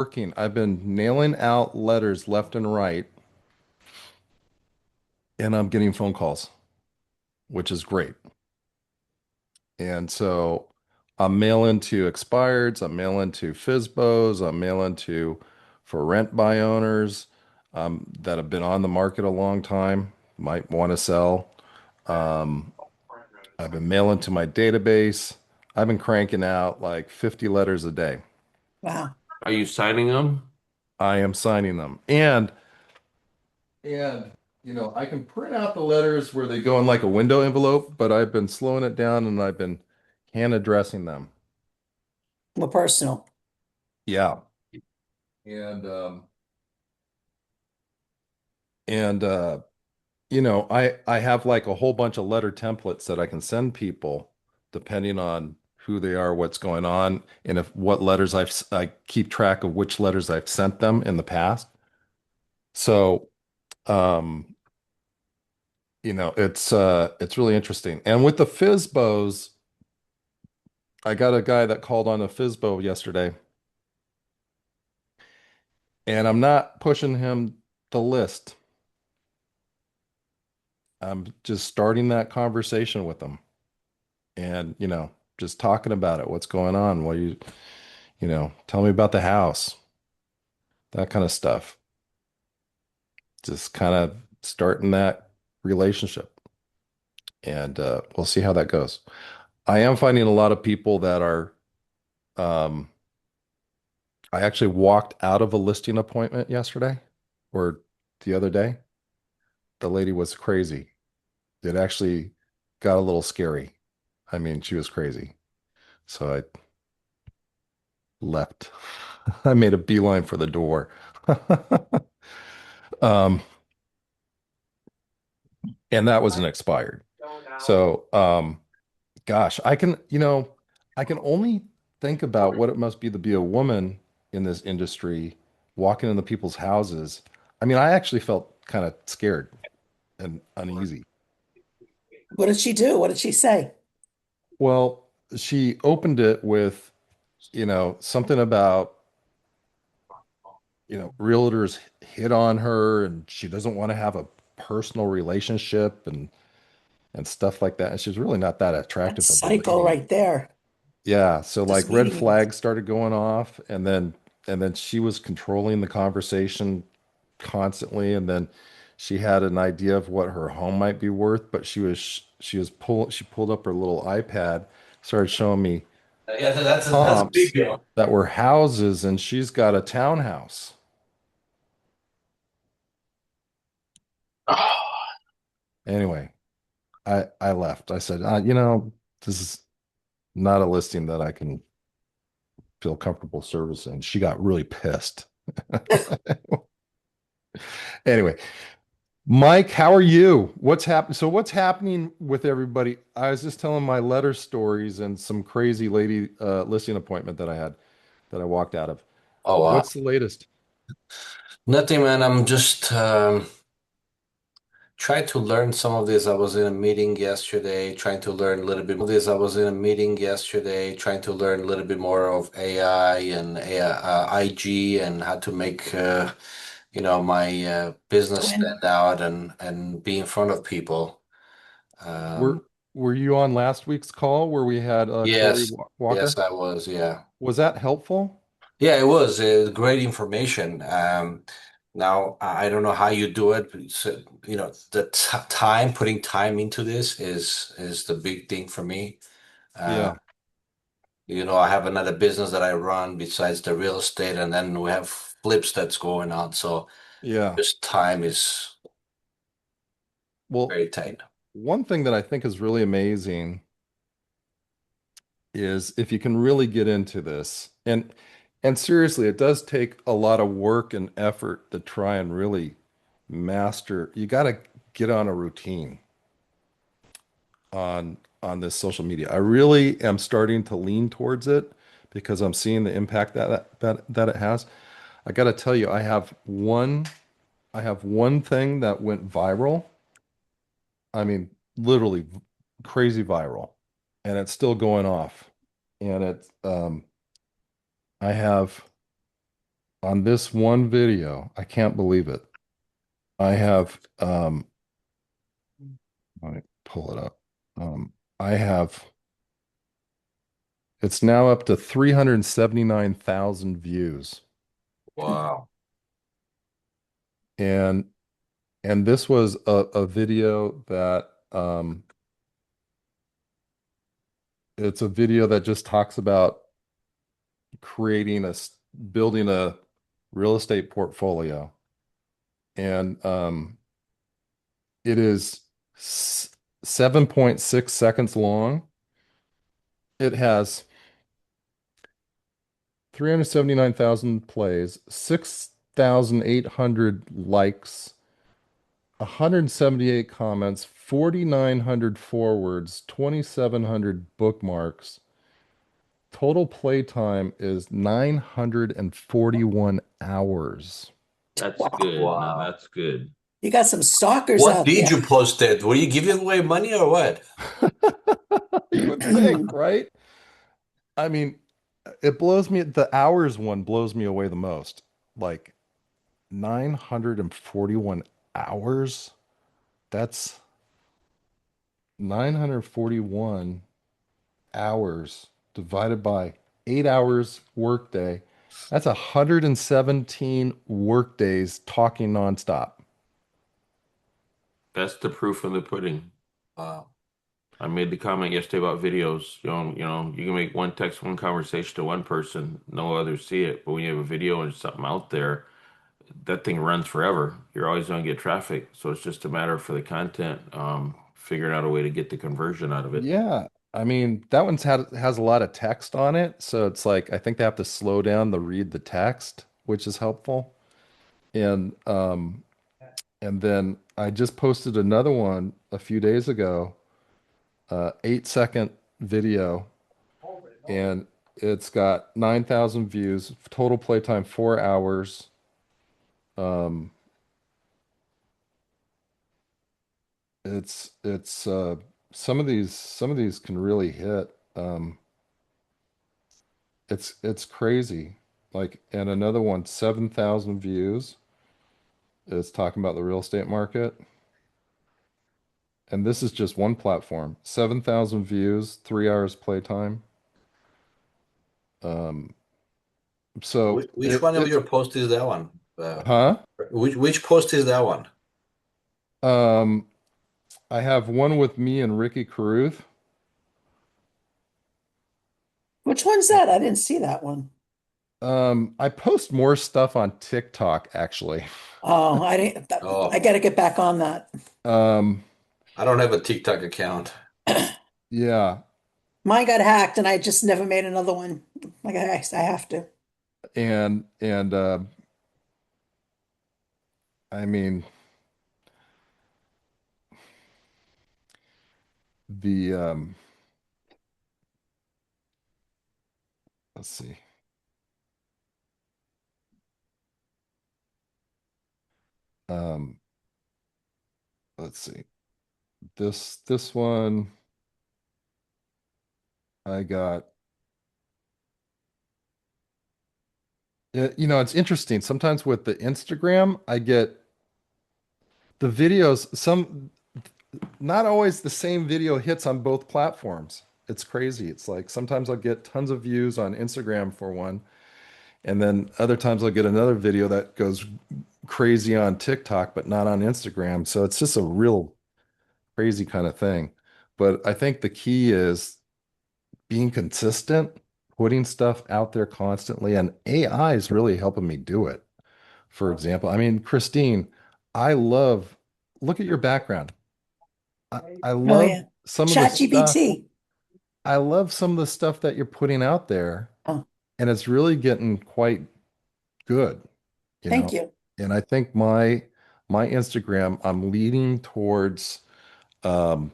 working. I've been nailing out letters left and right, and I'm getting phone calls, which is great. And so I'm mailing to expireds, I'm mailing to FSBOs, I'm mailing to for rent by owners that have been on the market a long time, might want to sell. Um, I've been mailing to my database. I've been cranking out like 50 letters a day. Wow. Are you signing them? I am signing them. And I can print out the letters where they go in like a window envelope, but I've been slowing it down and I've been hand addressing them. More personal. Yeah. And and I have like a whole bunch of letter templates that I can send people depending on who they are, what's going on, and if what letters I keep track of which letters I've sent them in the past. So, um, it's really interesting. And with the FSBOs, I got a guy that called on a FSBO yesterday, and I'm not pushing him to list. I'm just starting that conversation with him and, just talking about it. What's going on? Tell me about the house, that kind of stuff. Just kind of starting that relationship. And we'll see how that goes. I am finding a lot of people that are, um, I actually walked out of a listing appointment yesterday or the other day. The lady was crazy. It actually got a little scary. I mean, she was crazy. So I left. I made a beeline for the door. Um, and that was an expired. So, gosh, I can only think about what it must be to be a woman in this industry, walking into people's houses. I mean, I actually felt kind of scared and uneasy. What did she do? What did she say? Well, she opened it with, something about, realtors hit on her and she doesn't want to have a personal relationship and stuff like that. And she's really not that That's attractive of a psycho lady. right there. Yeah, so like Just red meeting you. flags started going off and then she was controlling the conversation constantly and then she had an idea of what her home might be worth, but she pulled up her little iPad, started showing me Yeah, that's a big comps deal. that were houses and she's got a townhouse. Anyway, I left. I said, this is not a listing that I can feel comfortable servicing. She got really pissed. Anyway, Mike, how are you? What's happening? So what's happening with everybody? I was just telling my letter stories and some crazy lady listing appointment that I had that I walked out of. Oh wow. What's the latest? Nothing, man. I'm just trying to learn some of this. I was in a meeting yesterday, trying to learn a little bit more of this. I was in a meeting yesterday, trying to learn a little bit more of AI and AI, IG and how to make my business twin. stand out and be in front of people. Um, Were were you on last week's call where we had Corey yes, yes, Walker? I was. Yeah. Was that helpful? Yeah, it was great information. Now I don't know how you do it, but the t time putting time into this is the big thing for me. Uh, Yeah, I have another business that I run besides the real estate, and then we have flips that's going on. So yeah. just time is Well, very tight. one thing that I think is really amazing is if you can really get into this and seriously, it does take a lot of work and effort to try and really master. You got to get on a routine on this social media. I really am starting to lean towards it because I'm seeing the impact that it has. I got to tell you, I have one thing that went viral. I mean, literally crazy viral, and it's still going off. And I have on this one video, I can't believe it. I have let me pull it up. I have it's now up to 379,000 views. Wow. And this was a video that it's a video that just talks about creating building a real estate portfolio. And it is 7.6 seconds long. It has 379,000 plays, 6,800 likes, 178 comments, 4,900 forwards, 2,700 bookmarks. Total play time is 941 hours. That's Wow. good. Now Wow. that's good. You got some stalkers What out did there. you post it? Were you giving away money or what? You would think, right? I mean, it blows me, the hours one blows me away the most. Like 941 hours? That's 941 hours divided by 8 hours workday. That's 117 work days talking nonstop. That's the proof of the pudding. Wow. I made the comment yesterday about videos. You can make one text, one conversation to one person, no others see it. But when you have a video and something out there, that thing runs forever. You're always going to get traffic. So it's just a matter for the content, figuring out a way to get the conversion out of it. Yeah. I mean, that one's has a lot of text on it, so it's like I think they have to slow down the read the text, which is helpful. And then I just posted another one a few days ago, 8-second video, and it's got 9,000 views, total playtime 4 hours. Um, it's some of these can really hit. It's crazy. Like, and another one, 7,000 views. It's talking about the real estate market. And this is just one platform. 7,000 views, 3 hours playtime. Um, so Which one of it's your posts is that one? huh? Which post is that one? Um, I have one with me and Ricky Caruth. Which one's that? I didn't see that one. I post more stuff on TikTok actually. Oh, I didn't. I Oh, got to get back on that. Um, I don't have a TikTok account. yeah, Mine got hacked, and I just never made another one. Like I have to. and I mean the let's see. Um, let's see. This one I got. It's interesting. Sometimes with the Instagram, I get the videos, not always the same video hits on both platforms. It's crazy. It's like sometimes I'll get tons of views on Instagram for one, and then other times I'll get another video that goes crazy on TikTok, but not on Instagram. So it's just a real crazy kind of thing. But I think the key is being consistent, putting stuff out there constantly, and AI is really helping me do it. For example, I mean, Christine, I love, look at your background. I Oh love yeah, some of the Chat stuff. GPT. I love some of the stuff that you're putting out there, Oh, and it's really getting quite good, you thank know. you. And I think my Instagram, I'm leaning towards um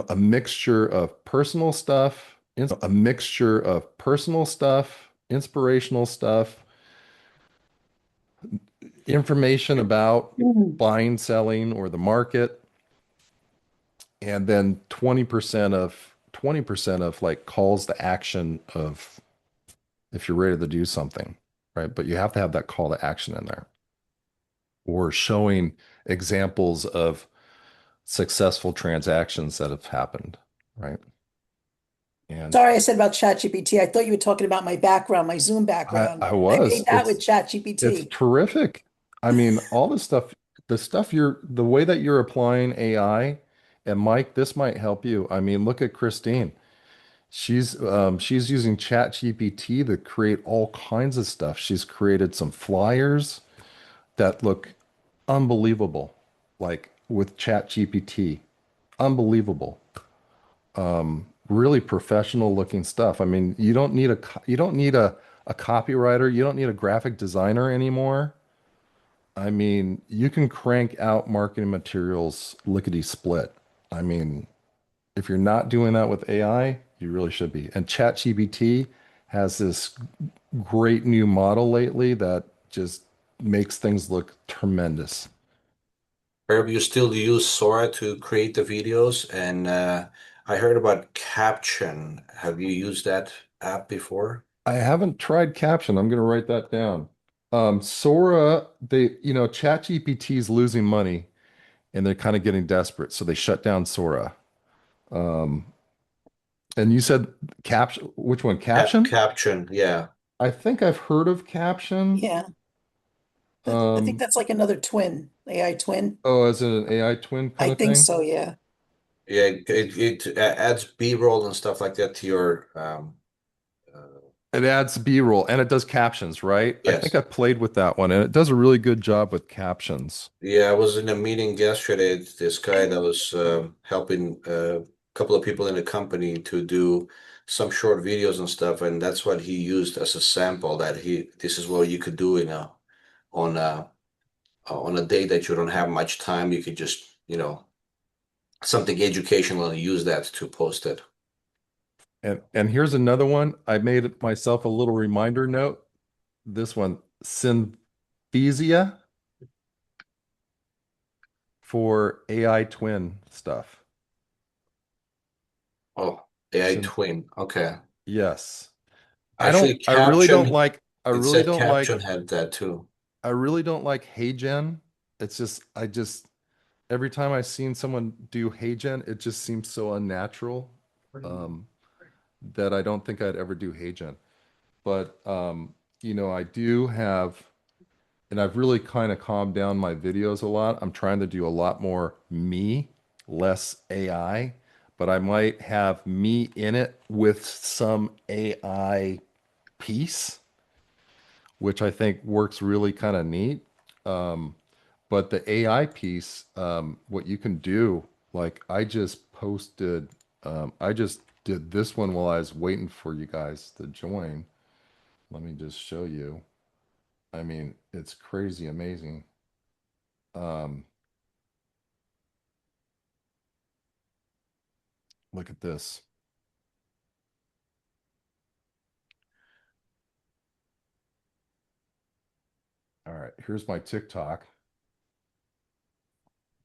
a mixture of personal stuff, inspirational stuff, information about Mhm. buying, selling, or the market, and then 20% of like calls to action of if you're ready to do something, right? But you have to have that call to action in there or showing examples of successful transactions that have happened, right? And Sorry, I said about ChatGPT. I thought you were talking about my background, my Zoom I, background. I I made was. that with It's ChatGPT. terrific. I mean, all the stuff the way that you're applying AI, and Mike, this might help you. I mean, look at Christine. She's using ChatGPT to create all kinds of stuff. She's created some flyers that look unbelievable, like with ChatGPT. Unbelievable. Really professional looking stuff. I mean, you don't need a copywriter, you don't need a graphic designer anymore. I mean, you can crank out marketing materials lickety split. I mean, if you're not doing that with AI, you really should be. And ChatGPT has this great new model lately that just makes things look tremendous. Herb, you still use Sora to create the videos, and I heard about Caption. Have you used that app before? I haven't tried Caption. I'm going to write that down. Sora, ChatGPT is losing money and they're kind of getting desperate, so they shut down Sora. Um, and you said Caption, which one? Caption? Caption, yeah. I think I've heard of Caption. Yeah, I think Um, that's like another twin, AI twin. oh, as an AI twin kind I of think thing? so, yeah. Yeah, it adds B-roll and stuff like that to your uh, It adds B-roll and it does captions, right? I think yes. I played with that one and it does a really good job with captions. Yeah, I was in a meeting yesterday. This guy that was helping a couple of people in the company to do some short videos and stuff, and that's what he used as a sample. That this is what you could do on a on a day that you don't have much time. You could just something educational and use that to post it. And here's another one. I made it myself a little reminder note. This one, Synthesia for AI twin stuff. Oh, AI Syn twin. Okay. yes. Actually, I really don't Caption. like It said Caption had that too. I really don't like HeyGen. It's just I just every time I've seen someone do HeyGen, it just seems so unnatural. Um, that I don't think I'd ever do HeyGen. But I do have, and I've really kind of calmed down my videos a lot. I'm trying to do a lot more me, less AI, but I might have me in it with some AI piece, which I think works really kind of neat. Um, but the AI piece, what you can do, like I just did this one while I was waiting for you guys to join. Let me just show you. I mean, it's crazy amazing. Um, Look at this. All right, here's my TikTok.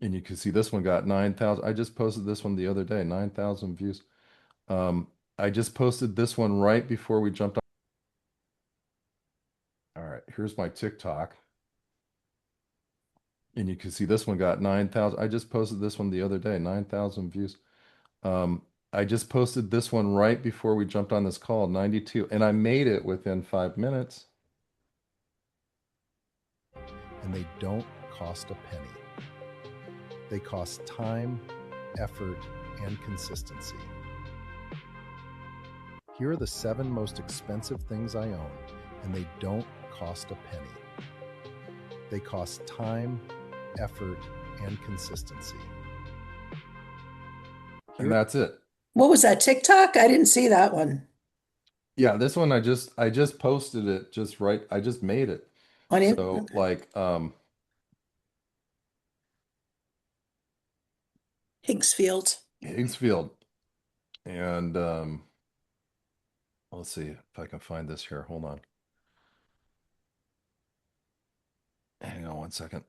And you can see this one got 9,000. I just posted this one the other day, 9,000 views. Um, I just posted this one right before we jumped on. All right, here's my TikTok. And you can see this one got 9,000. I just posted this one the other day, 9,000 views. Um, I just posted this one right before we jumped on this call, 92. And I made it within 5 minutes. And they don't cost a penny. They cost time, effort, and consistency. Here are the 7 most expensive things I own, and they don't cost a penny. They cost time, effort, and consistency. And that's it. What was that, TikTok? I didn't see that one. Yeah, this one I just posted it just right. I just made it. On it? So Okay. like Higgsfield. Higgsfield and let's see if I can find this here. Hold on. Hang on one second.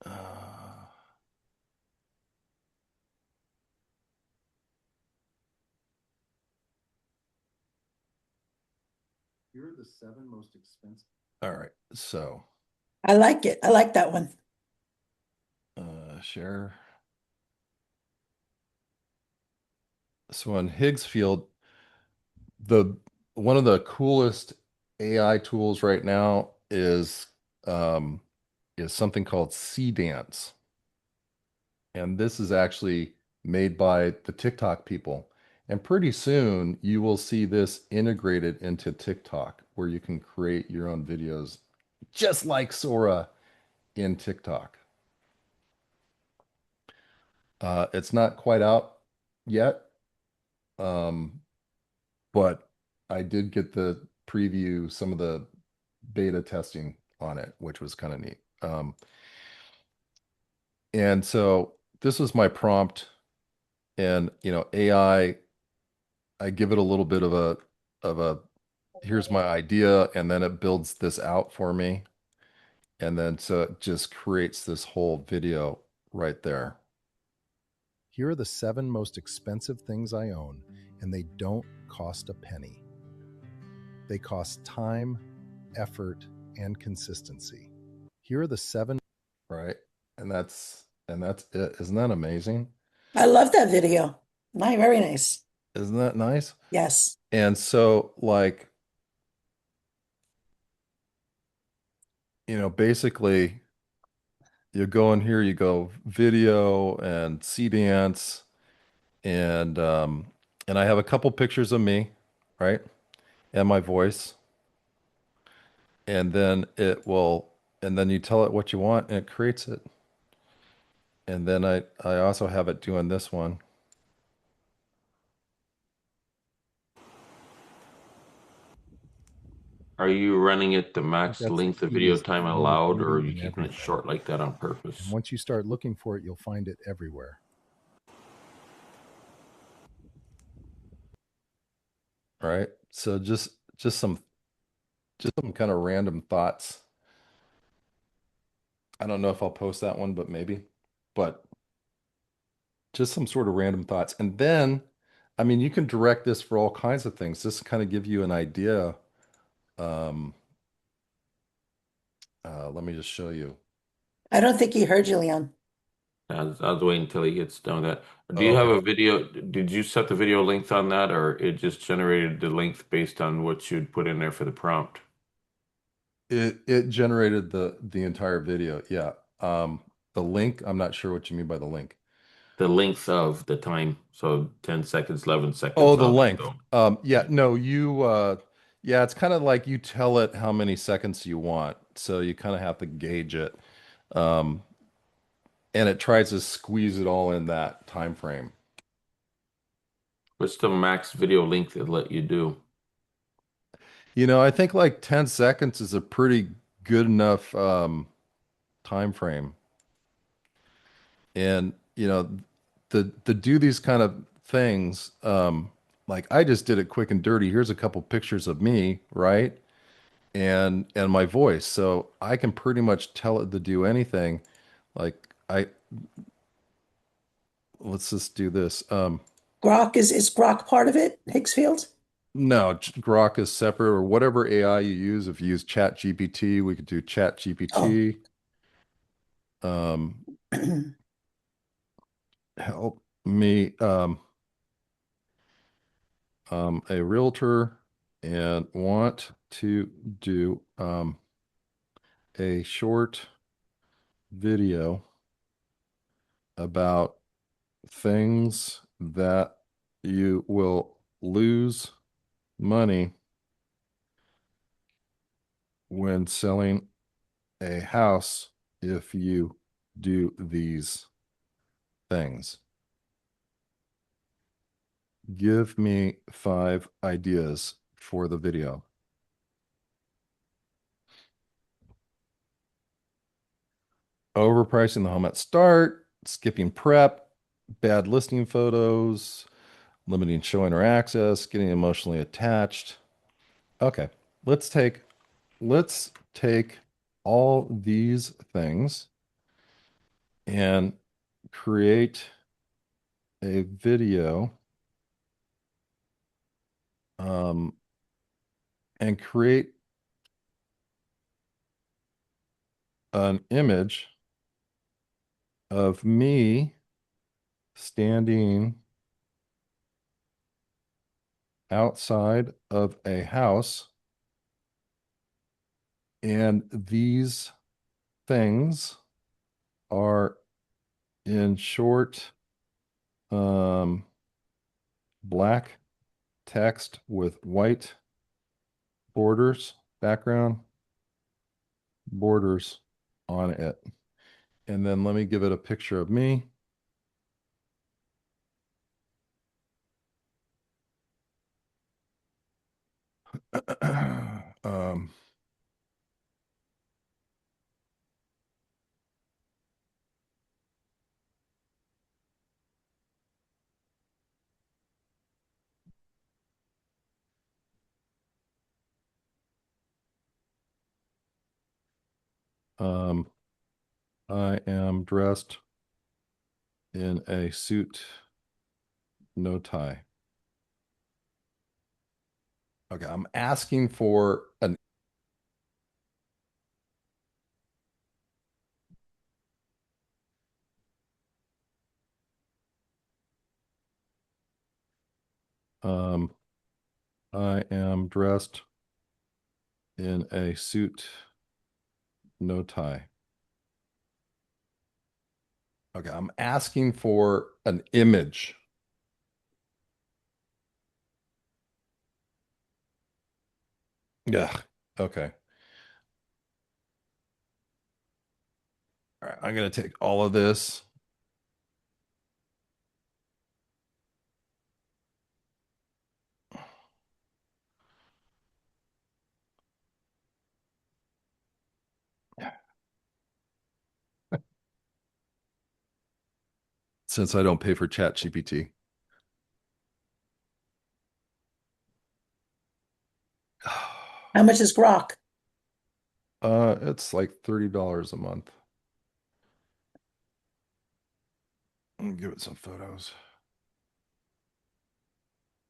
Uh, Here are the 7 most expensive. All right, so I like it. I like that one. share. So on Higgs field, the one of the coolest AI tools right now um, is something called C Dance, and this is actually made by the TikTok people. And pretty soon you will see this integrated into TikTok, where you can create your own videos, just like Sora in TikTok. It's not quite out yet, um, but I did get the preview, some of the beta testing on it, which was kind of neat. And so this was my prompt, and I give it a little bit of a here's my idea, and then it builds this out for me, and then so it just creates this whole video right there. Here are the 7 most expensive things I own, and they don't cost a penny. They cost time, effort, and consistency. Here are the 7, right? And that's it. Isn't that amazing? I love that video. Very nice. Isn't that nice? Yes. And so basically you go in here, you go video and C dance, and I have a couple pictures of me, right? And my voice. And then and then you tell it what you want and it creates it. And then I also have it doing this one. Are you running it the max That's the length of video easiest time one with allowed, or are beauty you and keeping it everything. short like that on And purpose? once you start looking for it, you'll find it everywhere. All right. So just some kind of random thoughts. I don't know if I'll post that one, but maybe. But just some sort of random thoughts. And then, I mean, you can direct this for all kinds of things. Just kind of give you an idea. Um, let me just show you. I don't think he heard you, Leon. I was waiting until he gets done with that. Do Oh, you have okay. a video? Did you set the video length on that, or it just generated the length based on what you'd put in there for the prompt? It generated the entire video. Yeah. The link, I'm not sure what you mean by the link. The length of the time, so 10 seconds, 11 Oh, seconds, the how they length. go. Yeah, no, yeah, it's kind of like you tell it how many seconds you want. So you kind of have to gauge it. Um, and it tries to squeeze it all in that time frame. What's the max video length it let you do? I think like 10 seconds is a pretty good enough time frame. And to do these kind of things, like I just did it quick and dirty. Here's a couple pictures of me, right? And my voice. So I can pretty much tell it to do anything. Like let's just do this. Grok is Grok part of it, Higgsfield? No, Grok is separate, or whatever AI you use. If you use Chat GPT, we could do Chat Oh. GPT. Um, help me, a realtor, and want to do a short video about things that you will lose money when selling a house if you do these things. Give me 5 ideas for the video. Overpricing the home at start, skipping prep, bad listing photos, limiting showing or access, getting emotionally attached. Okay, let's take all these things and create a video, um, and create an image of me standing outside of a house, and these things are in short black text with white borders, background borders on it. And then let me give it a picture of me. um, um, I am dressed in a suit, no tie. Okay, I'm asking for an um I am dressed in a suit, no tie. Okay, I'm asking for an image. Yeah. Okay. All right, I'm gonna take all of this. Since I don't pay for Chat GPT. How much is Grok? It's like $30 a month. I'll give it some photos.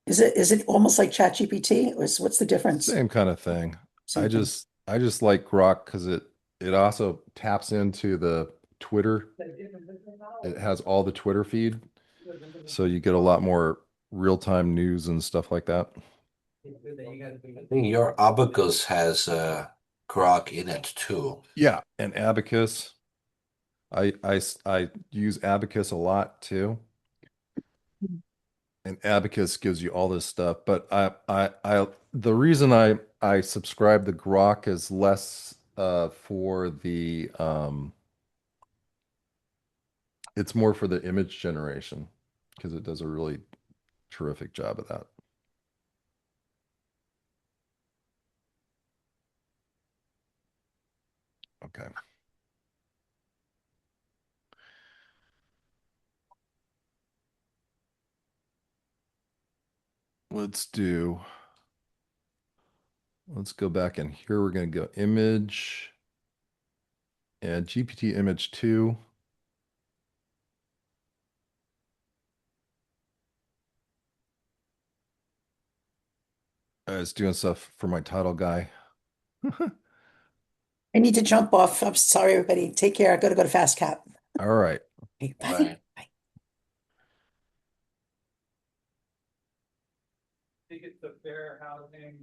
Is it almost like ChatGPT? Or what's the difference? Same kind of thing. I Same thing. just I just like Grok because it also taps into the Twitter. It has all the Twitter feed, so you get a lot more real-time news and stuff like that. I think your Abacus has Grok in it too. Yeah, and Abacus. I use Abacus a lot too. And Abacus gives you all this stuff, but I the reason I subscribe to Grok is less for the it's more for the image generation because it does a really terrific job of that. Okay. Let's do, let's go back in here. We're going to go image and GPT image 2. I was doing stuff for my title guy. I need to jump off. I'm sorry, everybody. Take care. I gotta go to Fast Cap. All right. Okay, All bye. right. Bye. Think it's the fair housing.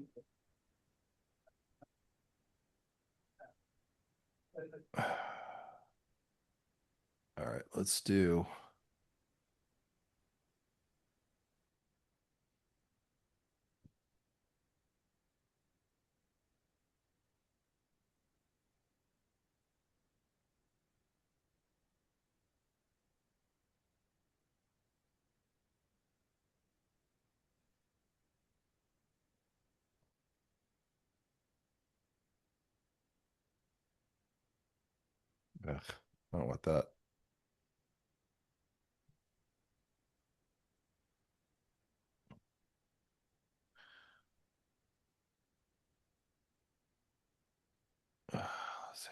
All right, let's do. Ugh, I don't want that. Let's see.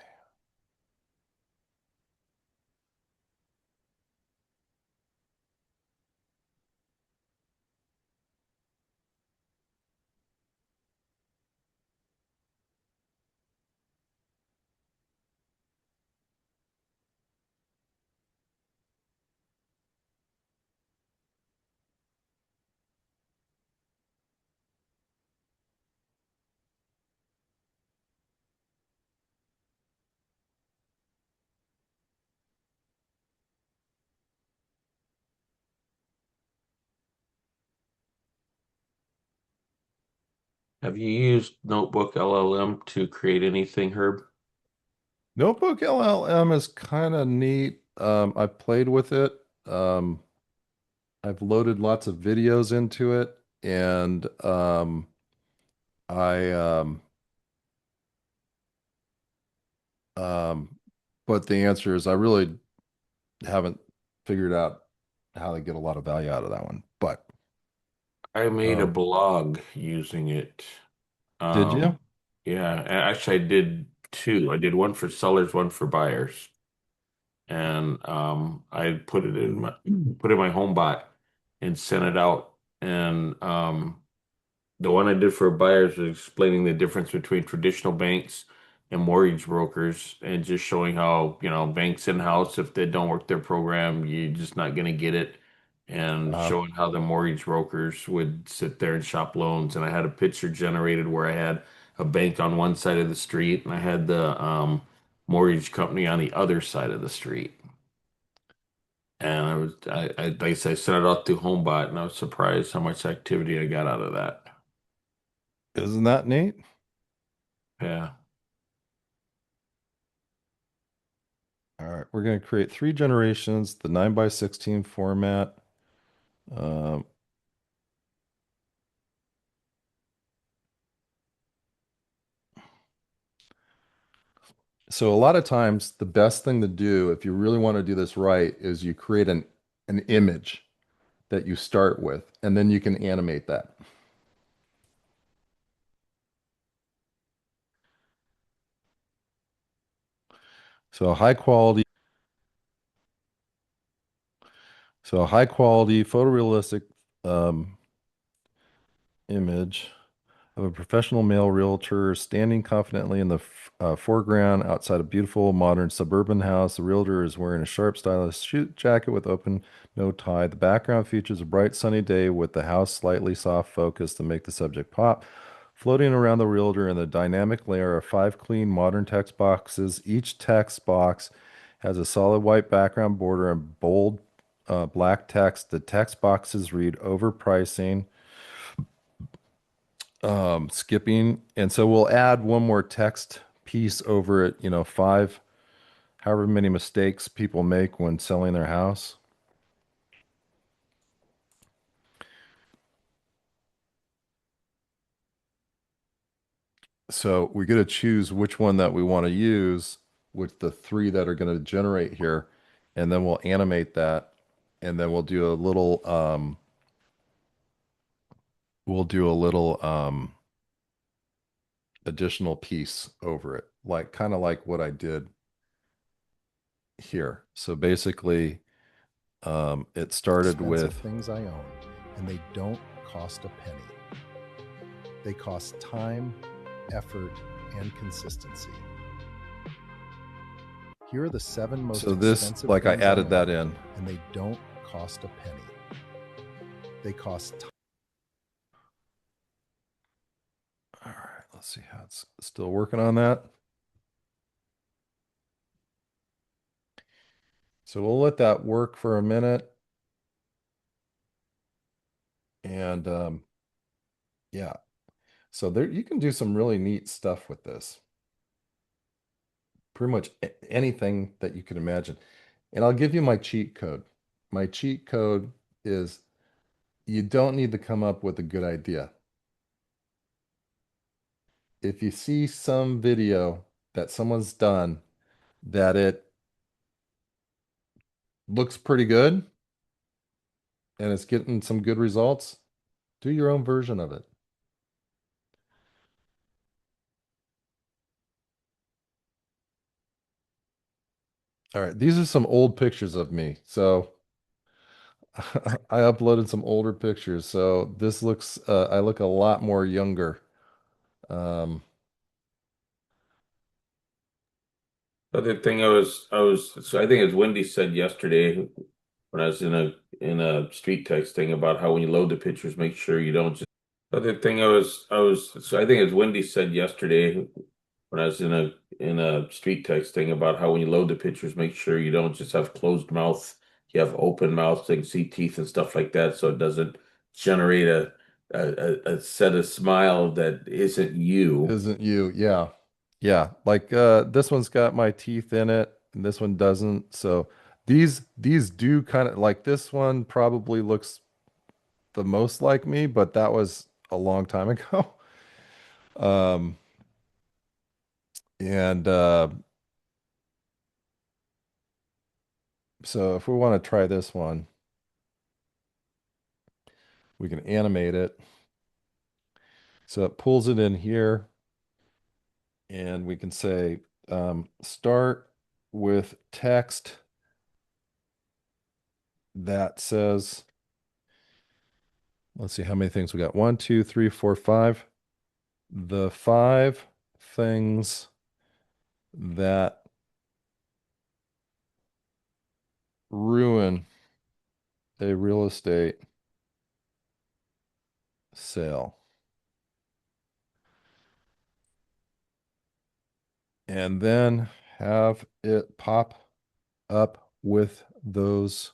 Have you used Notebook LLM to create anything, Herb? Notebook LLM is kind of neat. I played with it. Um, I've loaded lots of videos into it, and I um, but the answer is I really haven't figured out how to get a lot of value out of that one. But I made a um, blog using it. did you? Yeah, actually, I did two. I did one for sellers, one for buyers, and I put in my home bot and sent it out. And the one I did for buyers was explaining the difference between traditional banks and mortgage brokers, and just showing how, banks in-house, if they don't work their program, you're just not going to get it. And Uh, showing how the mortgage brokers would sit there and shop loans. And I had a picture generated where I had a bank on one side of the street and I had the mortgage company on the other side of the street. And like I said, I sent it out through HomeBot, and I was surprised how much activity I got out of that. isn't that neat? Yeah. All right, we're going to create three generations, the 9 by 16 format. Um, so a lot of times, the best thing to do if you really want to do this right is you create an image that you start with, and then you can animate that. So a high quality, photorealistic um, image of a professional male realtor standing confidently in the foreground outside a beautiful modern suburban house. The realtor is wearing a sharp, stylish suit jacket with open no tie. The background features a bright sunny day with the house slightly soft focus to make the subject pop. Floating around the realtor in the dynamic layer are five clean modern text boxes. Each text box has a solid white background border and bold black text. The text boxes read overpricing, skipping. And so we'll add one more text piece over it, five, however many mistakes people make when selling their house. So we got to choose which one that we want to use with the three that are going to generate here. And then we'll animate that. And then we'll do a little additional piece over it, like kind of like what I did here. So basically, it started Expensive with things I own, and they don't cost a penny. They cost time, effort, and consistency. Here are the 7 most so this, expensive like I things I added own, that in. and they don't cost a penny. They cost time. All right, let's see how it's still working on that. So we'll let that work for a minute. And yeah, so there you can do some really neat stuff with this. Pretty much anything that you can imagine. And I'll give you my cheat code. My cheat code is you don't need to come up with a good idea. If you see some video that someone's done that it looks pretty good and it's getting some good results, do your own version of it. All right, these are some old pictures of me. So I uploaded some older pictures. So this looks, I look a lot more younger. Um, Other thing so I think as Wendy said yesterday when I was in a street text thing about how when you load the pictures, make sure you don't just. Other thing so I think as Wendy said yesterday when I was in a street text thing about how when you load the pictures, make sure you don't just have closed mouth, you have open mouth, so you can see teeth and stuff like that, so it doesn't generate a set of smile that isn't you. Isn't you? Yeah. Yeah. Like this one's got my teeth in it and this one doesn't. So these do kind of like this one probably looks the most like me, but that was a long time ago. Um and so if we want to try this one, we can animate it. So it pulls it in here and we can say start with text that says, let's see how many things we got. One, two, three, four, five. The five things that ruin a real estate sale. And then have it pop up with those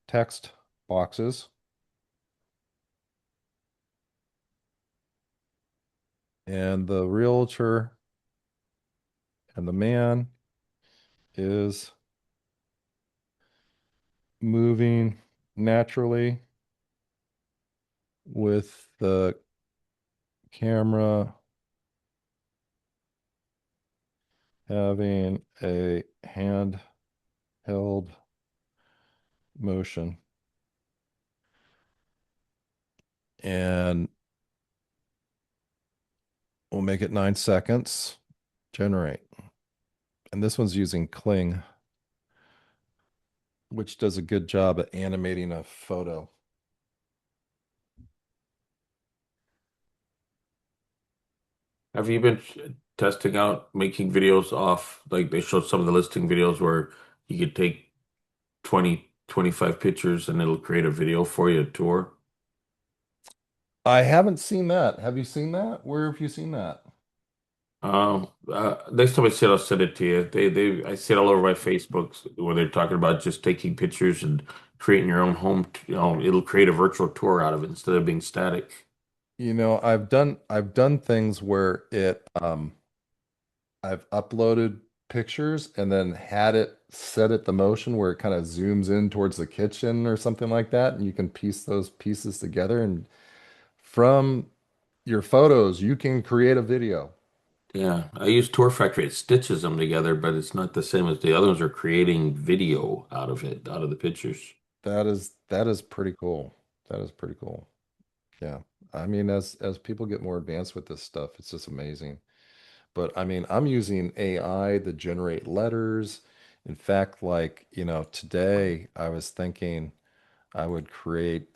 text boxes. And the realtor and the man is moving naturally with the camera having a handheld motion. And we'll make it 9 seconds. Generate. And this one's using Kling, which does a good job at animating a photo. Have you been testing out making videos off, like they showed some of the listing videos where you could take 20, 25 pictures and it'll create a video for you, a tour? I haven't seen that. Have you seen that? Where have you seen that? Next time I see it, I'll send it to you. I see it all over my Facebook where they're talking about just taking pictures and creating your own home. It'll create a virtual tour out of it instead of being static. You know, I've done things where I've uploaded pictures and then had it set it the motion where it kind of zooms in towards the kitchen or something like that, and you can piece those pieces together, and from your photos you can create a video. Yeah, I use Tour Factory. It stitches them together, but it's not the same as the other ones are creating video out of it, out of the pictures. That is pretty cool. That is pretty cool. Yeah. I mean, as people get more advanced with this stuff, it's just amazing. But I mean, I'm using AI to generate letters. In fact, like, today I was thinking I would create,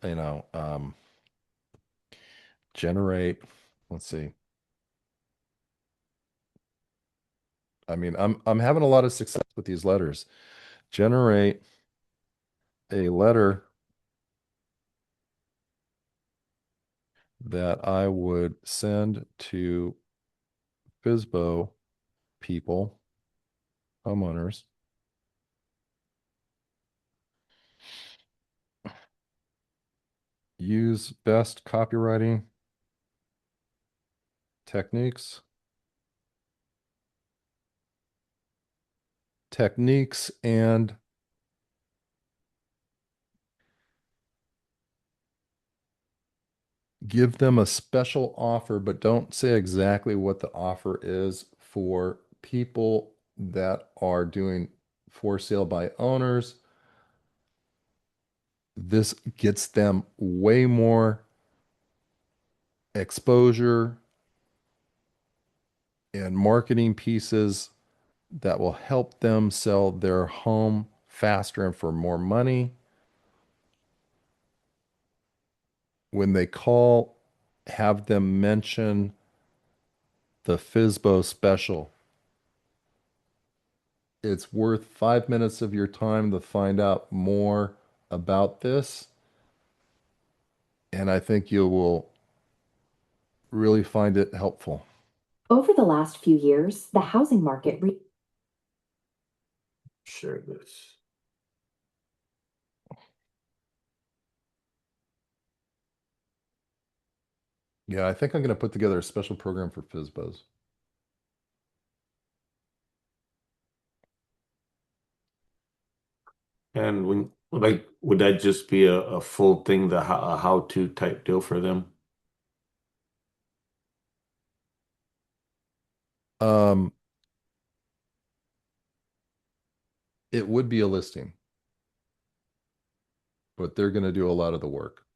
generate, let's see. I mean, I'm having a lot of success with these letters. Generate a letter that I would send to FISBO people, homeowners. Use best copywriting techniques and give them a special offer, but don't say exactly what the offer is for people that are doing for sale by owners. This gets them way more exposure and marketing pieces that will help them sell their home faster and for more money. When they call, have them mention the FISBO special. It's worth 5 minutes of your time to find out more about this. And I think you will really find it helpful. Over the last few years, the housing market Share this. Yeah, I think I'm going to put together a special program for FISBOs. And when like would that just be a full thing, a how-to type deal for them? Um, it would be a listing, but they're going to do a lot of the work.